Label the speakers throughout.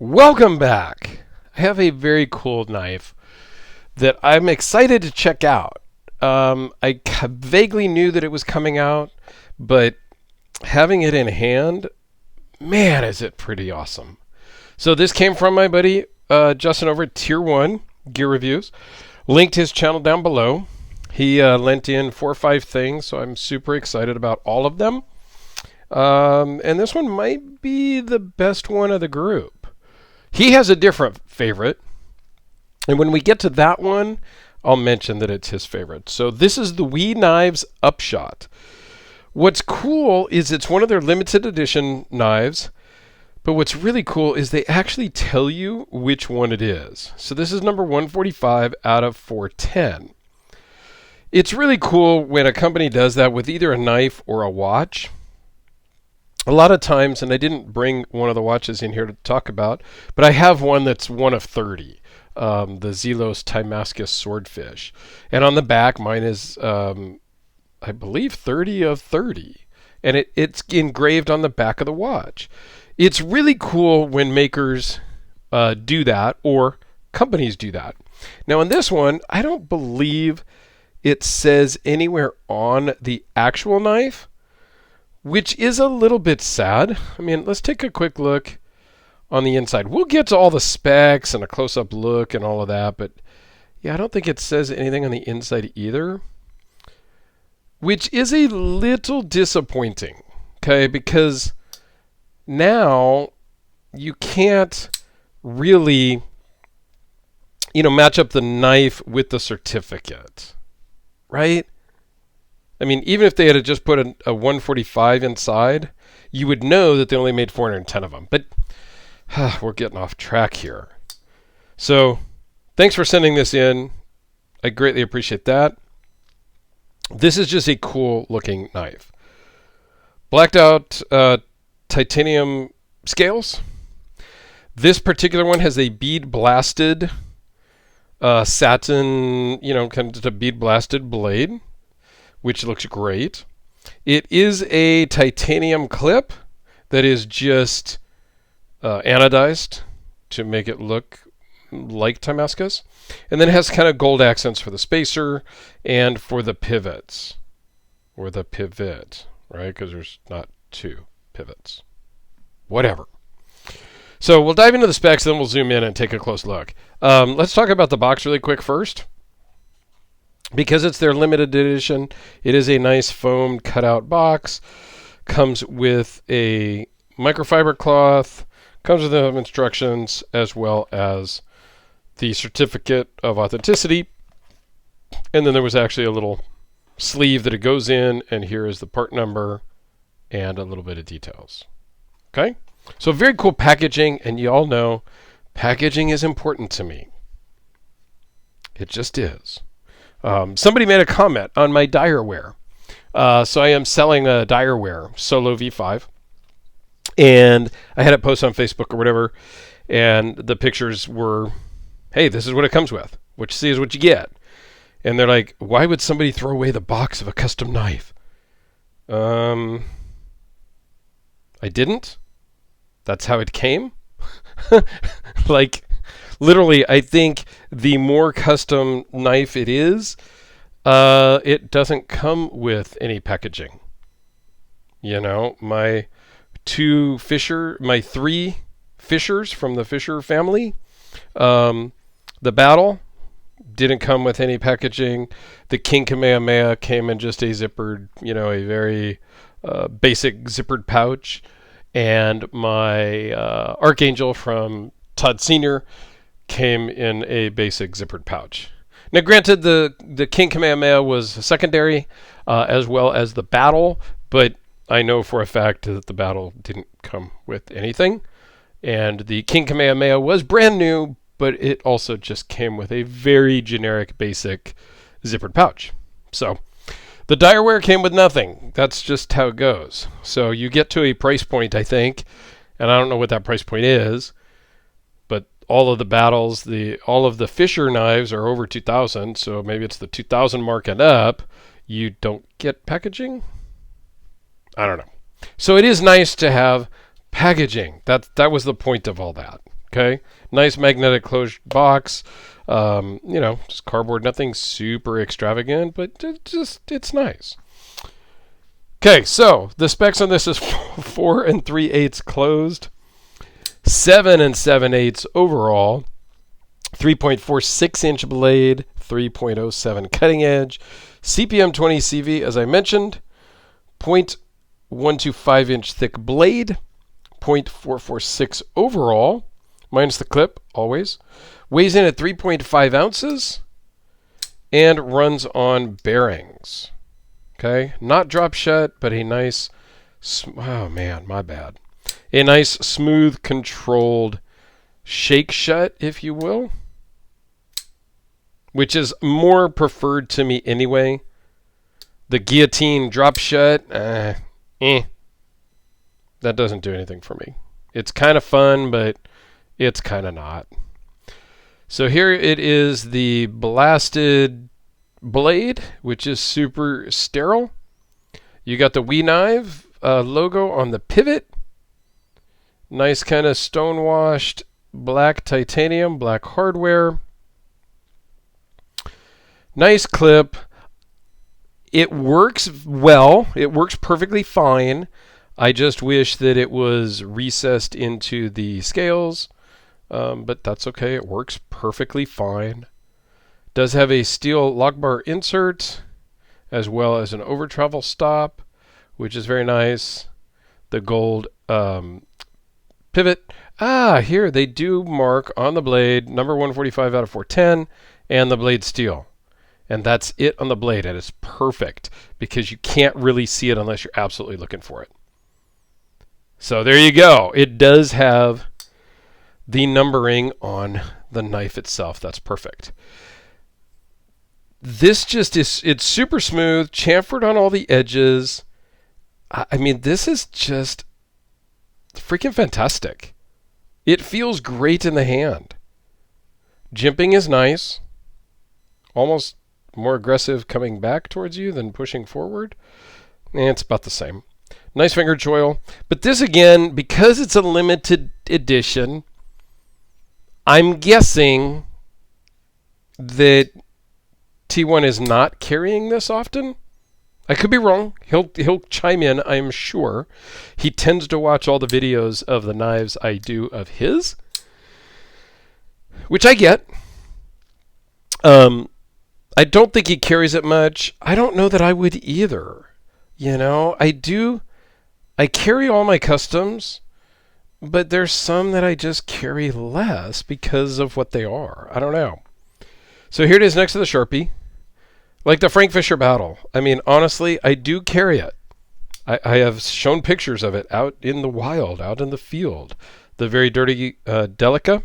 Speaker 1: Welcome back. I have a very cool knife that I'm excited to check out. Vaguely knew that it was coming out, but having it in hand, man, is it pretty awesome. So this came from my buddy Justin over at Tier 1 Gear Reviews. Linked his channel down below. He lent in 4 or 5 things, so I'm super excited about all of them. And this one might be the best one of the group. He has a different favorite, and when we get to that one, I'll mention that it's his favorite. So this is the WE Knives Upshot. What's cool is it's one of their limited edition knives, but what's really cool is they actually tell you which one it is. So this is number 145 out of 410. It's really cool when a company does that with either a knife or a watch. A lot of times, and I didn't bring one of the watches in here to talk about, but I have one that's one of 30, the Zelos Timascus Swordfish. And on the back, mine is, I believe, 30 of 30. And it's engraved on the back of the watch. It's really cool when makers do that, or companies do that. Now, in this one, I don't believe it says anywhere on the actual knife, which is a little bit sad. I mean, let's take a quick look on the inside. We'll get to all the specs and a close-up look and all of that, but yeah, I don't think it says anything on the inside either, which is a little disappointing, okay, because now you can't really, match up the knife with the certificate, right? I mean, even if they had just put a 145 inside, you would know that they only made 410 of them. But we're getting off track here. So thanks for sending this in. I greatly appreciate that. This is just a cool looking knife. Blacked out titanium scales. This particular one has a bead blasted satin, kind of a bead blasted blade, which looks great. It is a titanium clip that is just anodized to make it look like Timascus. And then it has kind of gold accents for the spacer and for the pivots, or the pivot, right? Because there's not 2 pivots. Whatever. So we'll dive into the specs, then we'll zoom in and take a close look. Let's talk about the box really quick first. Because it's their limited edition, it is a nice foam cutout box. Comes with a microfiber cloth. Comes with the instructions as well as the certificate of authenticity. And then there was actually a little sleeve that it goes in. And here is the part number and a little bit of details. Okay? So very cool packaging. And you all know packaging is important to me. It just is. Somebody made a comment on my Direware. So I am selling a Direware Solo V5. And I had it posted on Facebook or whatever. And the pictures were, hey, this is what it comes with. What you see is what you get. And they're like, why would somebody throw away the box of a custom knife? I didn't. That's how it came. Literally, I think the more custom knife it is, it doesn't come with any packaging. My 3 Fishers from the Fisher family, the Battle didn't come with any packaging. The King Kamehameha came in just a zippered, a very basic zippered pouch. And my Archangel from Todd Sr. came in a basic zippered pouch. Now, granted, the King Kamehameha was secondary, as well as the Battle, but I know for a fact that the Battle didn't come with anything. And the King Kamehameha was brand new, but it also just came with a very generic, basic zippered pouch. So the Direware came with nothing. That's just how it goes. So you get to a price point, I think, and I don't know what that price point is, but all of the Battles, all of the Fisher knives are over 2,000, so maybe it's the 2,000 mark and up. You don't get packaging? I don't know. So it is nice to have packaging. That was the point of all that. Okay, nice magnetic closed box. Just cardboard, nothing super extravagant, but it's nice. Okay, so the specs on this is 4 3/8 closed, 7 7/8 overall, 3.46 inch blade, 3.07 cutting edge, CPM 20 CV as I mentioned, 0.125 inch thick blade, 0.446 overall, minus the clip always, weighs in at 3.5 ounces, and runs on bearings. Okay, not drop shut, but a nice, oh man, my bad. A nice, smooth, controlled shake shut, if you will, which is more preferred to me anyway. The guillotine drop shut, that doesn't do anything for me. It's kind of fun, but it's kind of not. So here it is, the blasted blade, which is super sterile. You got the We Knife logo on the pivot. Nice kind of stone-washed black titanium, black hardware. Nice clip. It works well. It works perfectly fine. I just wish that it was recessed into the scales, but that's okay. It works perfectly fine. Does have a steel lock bar insert, as well as an over travel stop, which is very nice. The gold pivot. Here they do mark on the blade number 145 out of 410 and the blade steel. And that's it on the blade, and it's perfect because you can't really see it unless you're absolutely looking for it. So there you go. It does have the numbering on the knife itself. That's perfect. This just is, it's super smooth, chamfered on all the edges. I mean, this is just freaking fantastic. It feels great in the hand. Jimping is nice. Almost more aggressive coming back towards you than pushing forward. It's about the same. Nice finger choil. But this again, because it's a limited edition, I'm guessing that T1 is not carrying this often. I could be wrong. He'll chime in, I'm sure. He tends to watch all the videos of the knives I do of his, which I get. I don't think he carries it much. I don't know that I would either. I carry all my customs, but there's some that I just carry less because of what they are. I don't know. So here it is next to the Sharpie. Like the Frank Fisher Battle. I mean, honestly, I do carry it. I have shown pictures of it out in the wild, out in the field. The very dirty Delica.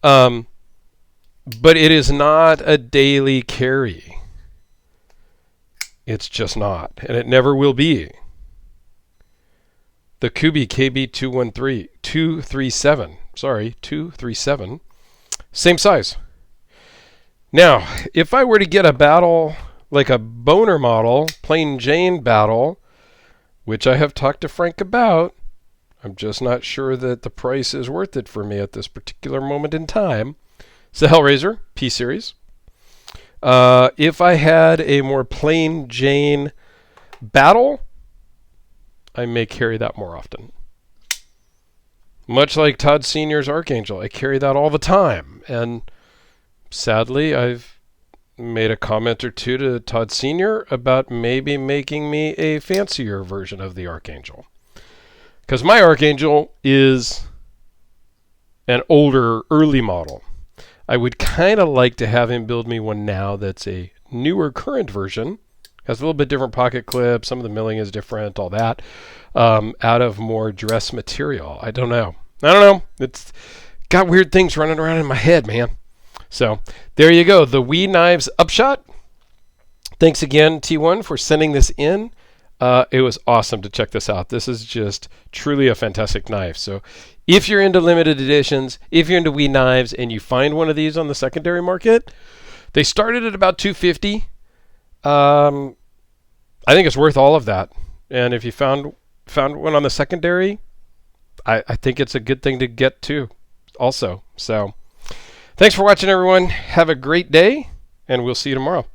Speaker 1: But it is not a daily carry. It's just not. And it never will be. The Kubi KB237. Same size. Now, if I were to get a battle, like a Boner model, plain Jane battle, which I have talked to Frank about, I'm just not sure that the price is worth it for me at this particular moment in time. It's the Hellraiser P-Series. If I had a more plain Jane battle, I may carry that more often. Much like Todd Sr.'s Archangel, I carry that all the time. And sadly, I've made a comment or two to Todd Sr. about maybe making me a fancier version of the Archangel. Because my Archangel is an older, early model. I would kind of like to have him build me one now that's a newer, current version. Has a little bit different pocket clip. Some of the milling is different, all that. Out of more dress material. I don't know. It's got weird things running around in my head, man. So there you go. The We Knives Upshot. Thanks again, T1, for sending this in. It was awesome to check this out. This is just truly a fantastic knife. So if you're into limited editions, if you're into We Knives, and you find one of these on the secondary market, they started at about $250. I think it's worth all of that. And if you found one on the secondary, I think it's a good thing to get too. also. So thanks for watching, everyone. Have a great day, and we'll see you tomorrow.